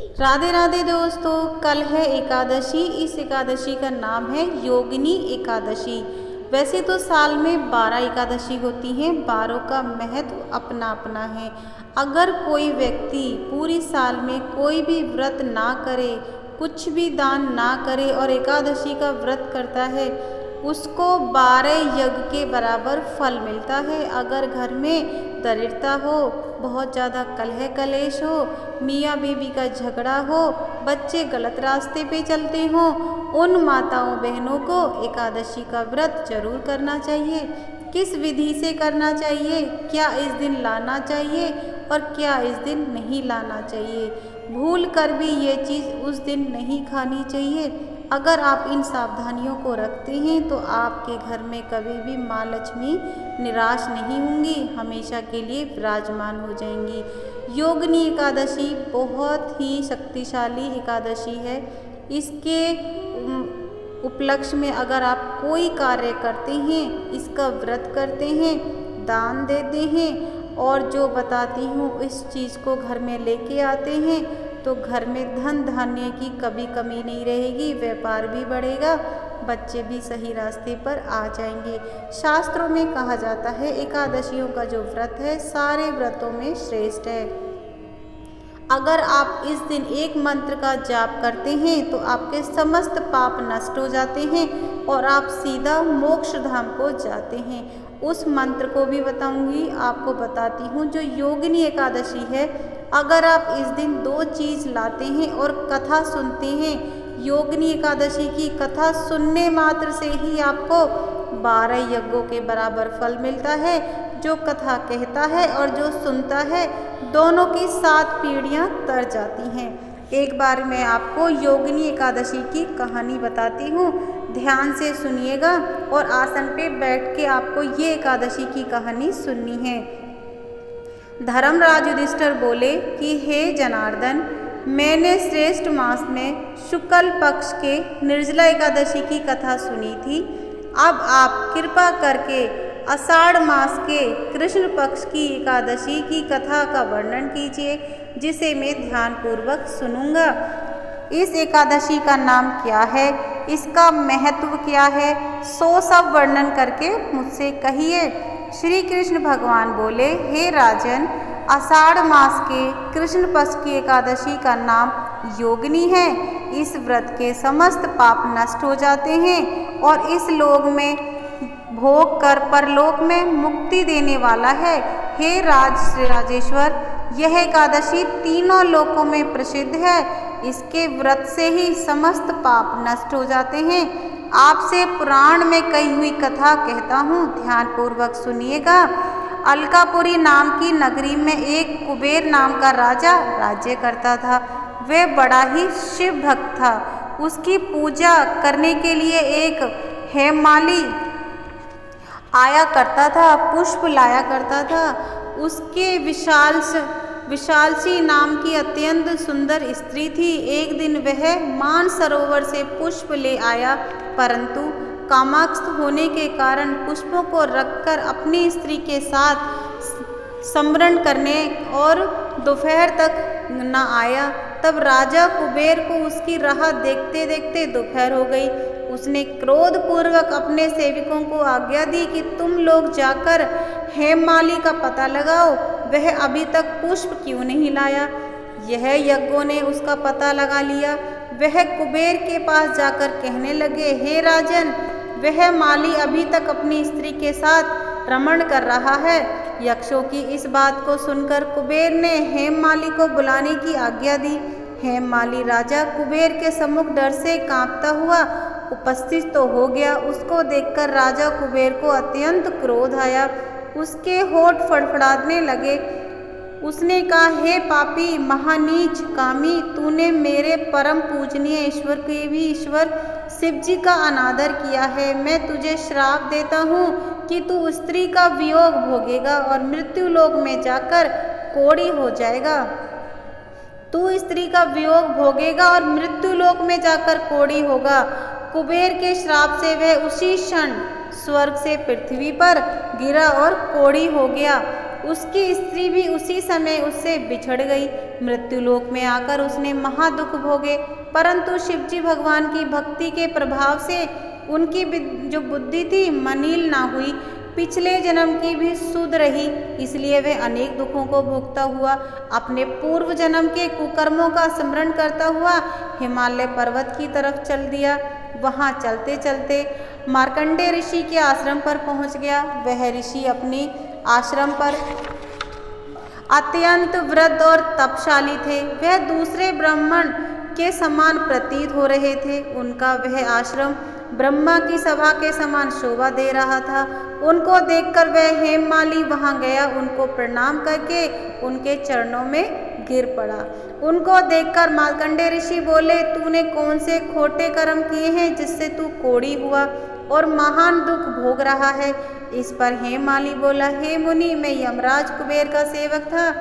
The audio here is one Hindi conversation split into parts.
राधे राधे दोस्तों, कल है एकादशी। इस एकादशी का नाम है योगिनी एकादशी। वैसे तो साल में 12 एकादशी होती हैं, 12 का महत्व अपना अपना है। अगर कोई व्यक्ति पूरी साल में कोई भी व्रत ना करे, कुछ भी दान ना करे और एकादशी का व्रत करता है, उसको 12 यज्ञ के बराबर फल मिलता है। अगर घर में दरिद्रता हो, बहुत ज़्यादा कलह कलेश हो, मियाँ बीवी का झगड़ा हो, बच्चे गलत रास्ते पे चलते हों, उन माताओं बहनों को एकादशी का व्रत जरूर करना चाहिए। किस विधि से करना चाहिए, क्या इस दिन लाना चाहिए और क्या इस दिन नहीं लाना चाहिए, भूल कर भी ये चीज़ उस दिन नहीं खानी चाहिए। अगर आप इन सावधानियों को रखते हैं तो आपके घर में कभी भी माँ लक्ष्मी निराश नहीं होंगी, हमेशा के लिए विराजमान हो जाएंगी। योगिनी एकादशी बहुत ही शक्तिशाली एकादशी है। इसके उपलक्ष्य में अगर आप कोई कार्य करते हैं, इसका व्रत करते हैं, दान देते हैं और जो बताती हूँ इस चीज़ को घर में लेके आते हैं, तो घर में धन धान्य की कभी कमी नहीं रहेगी, व्यापार भी बढ़ेगा, बच्चे भी सही रास्ते पर आ जाएंगे। शास्त्रों में कहा जाता है एकादशियों का जो व्रत है सारे व्रतों में श्रेष्ठ है। अगर आप इस दिन एक मंत्र का जाप करते हैं तो आपके समस्त पाप नष्ट हो जाते हैं और आप सीधा मोक्ष धाम को जाते हैं। उस मंत्र को भी बताऊंगी, आपको बताती हूँ। जो योगिनी एकादशी है, अगर आप इस दिन 2 चीज़ लाते हैं और कथा सुनते हैं, योगिनी एकादशी की कथा सुनने मात्र से ही आपको 12 यज्ञों के बराबर फल मिलता है। जो कथा कहता है और जो सुनता है, दोनों की 7 पीढ़ियाँ तर जाती हैं। एक बार मैं आपको योगिनी एकादशी की कहानी बताती हूँ, ध्यान से सुनिएगा और आसन पे बैठ के आपको ये एकादशी की कहानी सुननी है। धर्मराज युधिष्ठिर बोले कि हे जनार्दन, मैंने श्रेष्ठ मास में शुक्ल पक्ष के निर्जला एकादशी की कथा सुनी थी। अब आप कृपा करके आषाढ़ मास के कृष्ण पक्ष की एकादशी की कथा का वर्णन कीजिए, जिसे मैं ध्यानपूर्वक सुनूंगा। इस एकादशी का नाम क्या है, इसका महत्व क्या है, सो सब वर्णन करके मुझसे कहिए। श्री कृष्ण भगवान बोले, हे राजन, आषाढ़ मास के कृष्ण पक्ष की एकादशी का नाम योगिनी है। इस व्रत के समस्त पाप नष्ट हो जाते हैं और इस लोक में भोग कर परलोक में मुक्ति देने वाला है। हे राजेश्वर, यह एकादशी तीनों लोकों में प्रसिद्ध है। इसके व्रत से ही समस्त पाप नष्ट हो जाते हैं। आपसे पुराण में कही हुई कथा कहता हूँ, ध्यानपूर्वक सुनिएगा। अलकापुरी नाम की नगरी में एक कुबेर नाम का राजा राज्य करता था। वह बड़ा ही शिव भक्त था। उसकी पूजा करने के लिए एक हेममाली आया करता था, पुष्प लाया करता था। उसके विशालसी नाम की अत्यंत सुंदर स्त्री थी। एक दिन वह मानसरोवर से पुष्प ले आया, परंतु कामाक्षत होने के कारण पुष्पों को रखकर अपनी स्त्री के साथ स्मरण करने और दोपहर तक न आया। तब राजा कुबेर को उसकी राह देखते देखते दोपहर हो गई। उसने क्रोधपूर्वक अपने सेवकों को आज्ञा दी कि तुम लोग जाकर हेममाली का पता लगाओ, वह अभी तक पुष्प क्यों नहीं लाया। यह यज्ञों ने उसका पता लगा लिया। वह कुबेर के पास जाकर कहने लगे, हे राजन, वह माली अभी तक अपनी स्त्री के साथ रमण कर रहा है। यक्षों की इस बात को सुनकर कुबेर ने हेममाली को बुलाने की आज्ञा दी। हेममाली राजा कुबेर के सम्मुख डर से कांपता हुआ उपस्थित तो हो गया। उसको देखकर राजा कुबेर को अत्यंत क्रोध आया, उसके होठ फड़फड़ाने लगे। उसने कहा, हे पापी महानीच कामी, तूने मेरे परम पूजनीय ईश्वर के भी ईश्वर शिव जी का अनादर किया है। मैं तुझे श्राप देता हूँ कि तू स्त्री का वियोग भोगेगा और मृत्यु लोक में जाकर कोढ़ी हो जाएगा। तू स्त्री का वियोग भोगेगा और मृत्यु लोक में जाकर कोढ़ी होगा। कुबेर के श्राप से वह उसी क्षण स्वर्ग से पृथ्वी पर गिरा और कोढ़ी हो गया। उसकी स्त्री भी उसी समय उससे बिछड़ गई। मृत्युलोक में आकर उसने महादुख भोगे, परंतु शिवजी भगवान की भक्ति के प्रभाव से उनकी जो बुद्धि थी मलिन ना हुई, पिछले जन्म की भी शुद्ध रही, इसलिए वे अनेक दुखों को भोगता हुआ अपने पूर्व जन्म के कुकर्मों का स्मरण करता हुआ हिमालय पर्वत की तरफ चल दिया। वहाँ चलते चलते मार्कंडेय ऋषि के आश्रम पर पहुँच गया। वह ऋषि अपने आश्रम पर अत्यंत वृद्ध और तपशाली थे। वह दूसरे ब्राह्मण के समान प्रतीत हो रहे थे। उनका वह आश्रम ब्रह्मा की सभा के समान शोभा दे रहा था। उनको देखकर वह हेममाली वहां गया, उनको प्रणाम करके उनके चरणों में गिर पड़ा। उनको देखकर मार्कंडेय ऋषि बोले, तूने कौन से खोटे कर्म किए हैं जिससे तू कोढ़ी हुआ और महान दुख भोग रहा है। इस पर हेममाली बोला, हे मुनि, मैं यमराज कुबेर का सेवक था।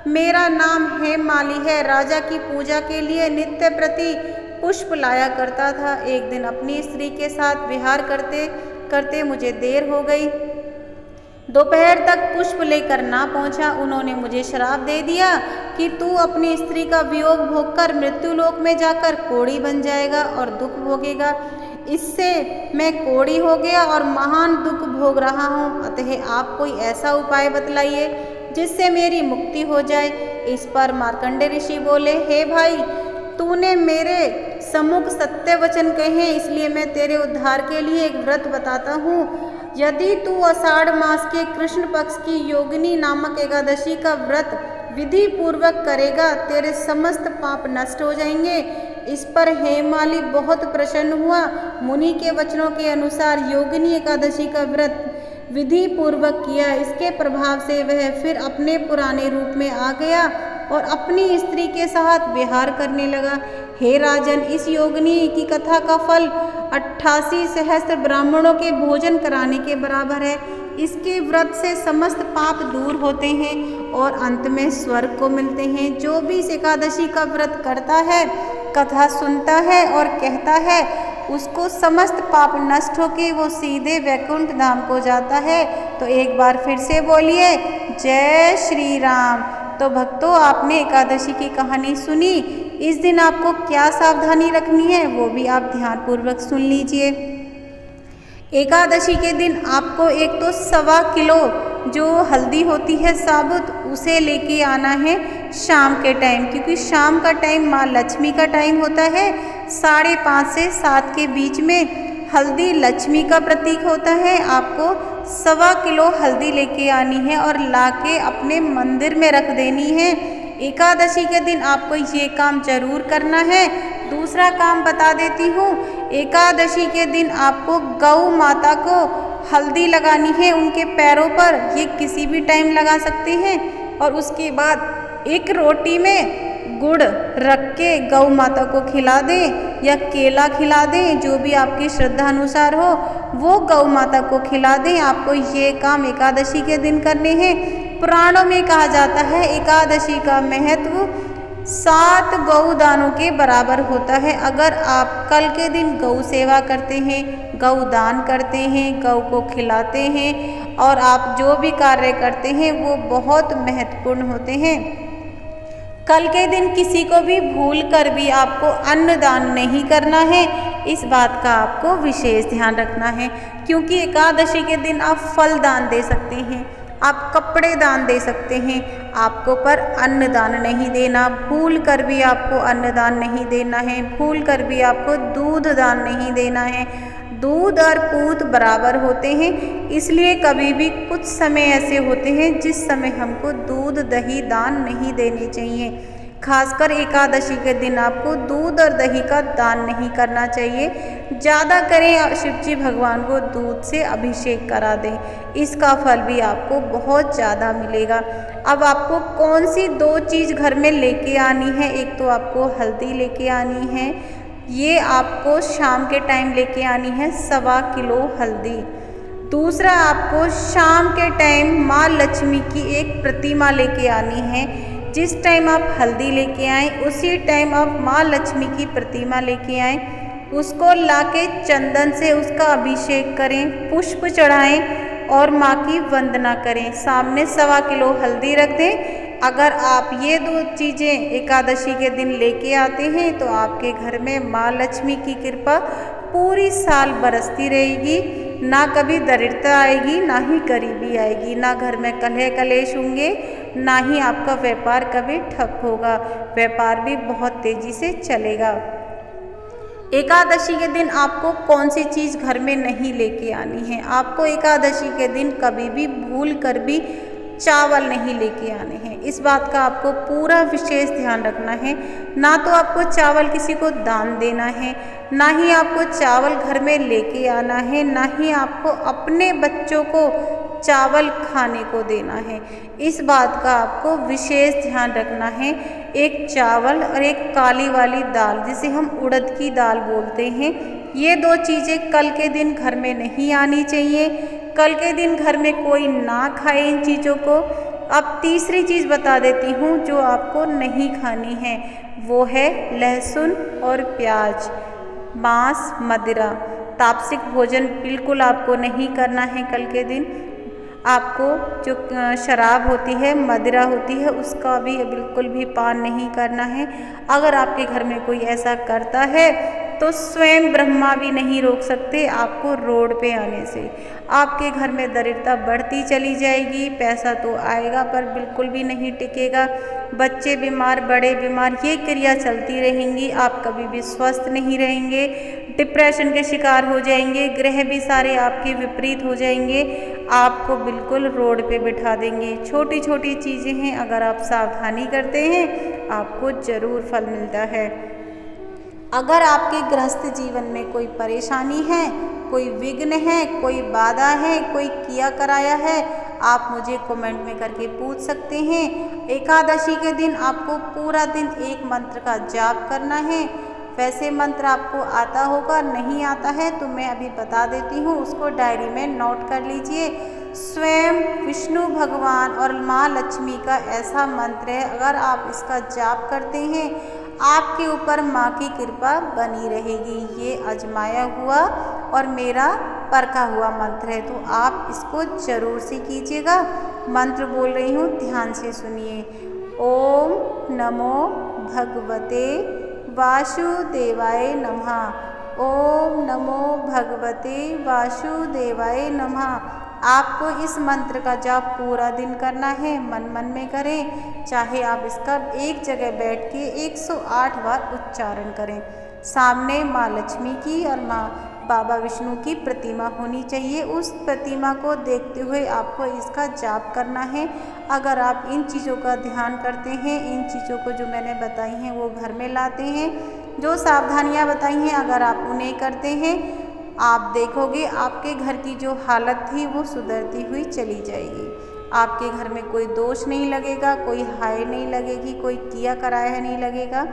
मेरा नाम हेममाली है। राजा की पूजा के लिए नित्य प्रति पुष्प लाया करता था। एक दिन अपनी स्त्री के साथ विहार करते करते मुझे देर हो गई। दोपहर तक पुष्प लेकर ना पहुंचा। उन्होंने मुझे श्राप दे दिया कि तू अपनी स्त्री का वियोग भोगकर मृत्युलोक में जाकर कोढ़ी बन जाएगा और दुख भोगेगा। इससे मैं कोढ़ी हो गया और महान दुख भोग रहा हूँ। अतः आप कोई ऐसा उपाय बतलाइए जिससे मेरी मुक्ति हो जाए। इस पर मार्कंडेय ऋषि बोले, हे भाई, तूने मेरे सम्मुख सत्य वचन कहे, इसलिए मैं तेरे उद्धार के लिए एक व्रत बताता हूँ। यदि तू आषाढ़ मास के कृष्ण पक्ष की योगिनी नामक एकादशी का व्रत विधि पूर्वक करेगा, तेरे समस्त पाप नष्ट हो जाएंगे। इस पर हेममाली बहुत प्रसन्न हुआ। मुनि के वचनों के अनुसार योगिनी एकादशी का व्रत विधि पूर्वक किया। इसके प्रभाव से वह फिर अपने पुराने रूप में आ गया और अपनी स्त्री के साथ विहार करने लगा। हे राजन, इस योगिनी की कथा का फल 88 सहस्त्र ब्राह्मणों के भोजन कराने के बराबर है। इसके व्रत से समस्त पाप दूर होते हैं और अंत में स्वर्ग को मिलते हैं। जो भी इस एकादशी का व्रत करता है, कथा सुनता है और कहता है, उसको समस्त पाप नष्ट होके वो सीधे वैकुंठ धाम को जाता है। तो एक बार फिर से बोलिए, जय श्री राम। तो भक्तों, आपने एकादशी की कहानी सुनी। इस दिन आपको क्या सावधानी रखनी है वो भी आप ध्यानपूर्वक सुन लीजिए। एकादशी के दिन आपको एक तो 1.25 किलो जो हल्दी होती है साबुत, उसे लेके आना है शाम के टाइम, क्योंकि शाम का टाइम माँ लक्ष्मी का टाइम होता है। 5:30 से 7 के बीच में हल्दी लक्ष्मी का प्रतीक होता है। आपको 1.25 किलो हल्दी लेके आनी है और लाके अपने मंदिर में रख देनी है। एकादशी के दिन आपको ये काम जरूर करना है। दूसरा काम बता देती हूँ, एकादशी के दिन आपको गौ माता को हल्दी लगानी है उनके पैरों पर। ये किसी भी टाइम लगा सकते हैं और उसके बाद एक रोटी में गुड़ रख के गौ माता को खिला दें या केला खिला दें, जो भी आपकी श्रद्धा अनुसार हो वो गौ माता को खिला दें। आपको ये काम एकादशी के दिन करने हैं। पुराणों में कहा जाता है एकादशी का महत्व 7 गौ दानों के बराबर होता है। अगर आप कल के दिन गौ सेवा करते हैं, गौ दान करते हैं, गौ को खिलाते हैं और आप जो भी कार्य करते हैं वो बहुत महत्वपूर्ण होते हैं। कल के दिन किसी को भी भूल कर भी आपको अन्न दान नहीं करना है। इस बात का आपको विशेष ध्यान रखना है, क्योंकि एकादशी के दिन आप फल दान दे सकते हैं, आप कपड़े दान दे सकते हैं, आपको पर अन्न दान नहीं देना। भूल कर भी आपको अन्न दान नहीं देना है, भूल कर भी आपको दूध दान नहीं देना है। दूध और पूत बराबर होते हैं, इसलिए कभी भी कुछ समय ऐसे होते हैं जिस समय हमको दूध दही दान नहीं देने चाहिए। खासकर एकादशी के दिन आपको दूध और दही का दान नहीं करना चाहिए। ज़्यादा करें और शिवजी भगवान को दूध से अभिषेक करा दें, इसका फल भी आपको बहुत ज़्यादा मिलेगा। अब आपको कौन सी 2 चीज़ घर में लेके आनी है? एक तो आपको हल्दी लेके आनी है, ये आपको शाम के टाइम लेके आनी है 1.25 किलो हल्दी। दूसरा, आपको शाम के टाइम माँ लक्ष्मी की एक प्रतिमा लेके आनी है। जिस टाइम आप हल्दी लेके आएँ उसी टाइम आप माँ लक्ष्मी की प्रतिमा लेके आएँ, उसको लाके चंदन से उसका अभिषेक करें, पुष्प चढ़ाएं और माँ की वंदना करें। सामने 1.25 किलो हल्दी रख दें। अगर आप ये 2 चीज़ें एकादशी के दिन लेके आते हैं तो आपके घर में माँ लक्ष्मी की कृपा पूरी साल बरसती रहेगी। ना कभी दरिद्रता आएगी, ना ही गरीबी आएगी, ना घर में कलह कलेश होंगे, ना ही आपका व्यापार कभी ठप होगा। व्यापार भी बहुत तेज़ी से चलेगा। एकादशी के दिन आपको कौन सी चीज़ घर में नहीं लेके आनी है। आपको एकादशी के दिन कभी भी भूल कर भी चावल नहीं लेके आने हैं। इस बात का आपको पूरा विशेष ध्यान रखना है। ना तो आपको चावल किसी को दान देना है, ना ही आपको चावल घर में लेके आना है, ना ही आपको अपने बच्चों को चावल खाने को देना है। इस बात का आपको विशेष ध्यान रखना है। एक चावल और एक काली वाली दाल, जिसे हम उड़द की दाल बोलते हैं, ये 2 चीज़ें कल के दिन घर में नहीं आनी चाहिए। कल के दिन घर में कोई ना खाए इन चीज़ों को। अब तीसरी चीज़ बता देती हूँ जो आपको नहीं खानी है, वो है लहसुन और प्याज, मांस, मदिरा। तामसिक भोजन बिल्कुल आपको नहीं करना है कल के दिन। आपको जो शराब होती है, मदिरा होती है, उसका भी बिल्कुल भी पान नहीं करना है। अगर आपके घर में कोई ऐसा करता है तो स्वयं ब्रह्मा भी नहीं रोक सकते आपको रोड पे आने से। आपके घर में दरिद्रता बढ़ती चली जाएगी। पैसा तो आएगा पर बिल्कुल भी नहीं टिकेगा। बच्चे बीमार, बड़े बीमार, ये क्रिया चलती रहेंगी। आप कभी भी स्वस्थ नहीं रहेंगे, डिप्रेशन के शिकार हो जाएंगे। ग्रह भी सारे आपके विपरीत हो जाएंगे। आपको बिल्कुल रोड पे बिठा देंगे। छोटी छोटी चीज़ें हैं, अगर आप सावधानी करते हैं आपको ज़रूर फल मिलता है। अगर आपके गृहस्थ जीवन में कोई परेशानी है, कोई विघ्न है, कोई बाधा है, कोई किया कराया है, आप मुझे कमेंट में करके पूछ सकते हैं। एकादशी के दिन आपको पूरा दिन एक मंत्र का जाप करना है। वैसे मंत्र आपको आता होगा, नहीं आता है तो मैं अभी बता देती हूँ, उसको डायरी में नोट कर लीजिए। स्वयं विष्णु भगवान और माँ लक्ष्मी का ऐसा मंत्र है, अगर आप इसका जाप करते हैं आपके ऊपर माँ की कृपा बनी रहेगी। ये आजमाया हुआ और मेरा परखा हुआ मंत्र है, तो आप इसको जरूर से कीजिएगा। मंत्र बोल रही हूँ, ध्यान से सुनिए। ओम नमो भगवते वासुदेवाय नमः। ओम नमो भगवते वासुदेवाय नमः। आपको इस मंत्र का जाप पूरा दिन करना है, मन मन में करें। चाहे आप इसका एक जगह बैठ के 108 बार उच्चारण करें। सामने माँ लक्ष्मी की और माँ बाबा विष्णु की प्रतिमा होनी चाहिए। उस प्रतिमा को देखते हुए आपको इसका जाप करना है। अगर आप इन चीज़ों का ध्यान करते हैं, इन चीज़ों को जो मैंने बताई हैं वो घर में लाते हैं, जो सावधानियाँ बताई हैं अगर आप उन्हें करते हैं, आप देखोगे आपके घर की जो हालत थी वो सुधरती हुई चली जाएगी। आपके घर में कोई दोष नहीं लगेगा, कोई हाय नहीं लगेगी, कोई किया कराया नहीं लगेगा।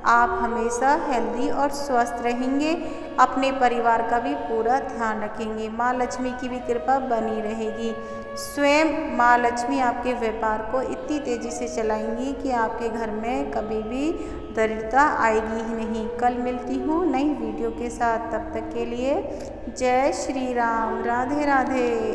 आप हमेशा हेल्दी और स्वस्थ रहेंगे। अपने परिवार का भी पूरा ध्यान रखेंगे। माँ लक्ष्मी की भी कृपा बनी रहेगी। स्वयं माँ लक्ष्मी आपके व्यापार को इतनी तेज़ी से चलाएंगी कि आपके घर में कभी भी दरिद्रता आएगी ही नहीं। कल मिलती हूँ नई वीडियो के साथ, तब तक के लिए जय श्री राम, राधे राधे।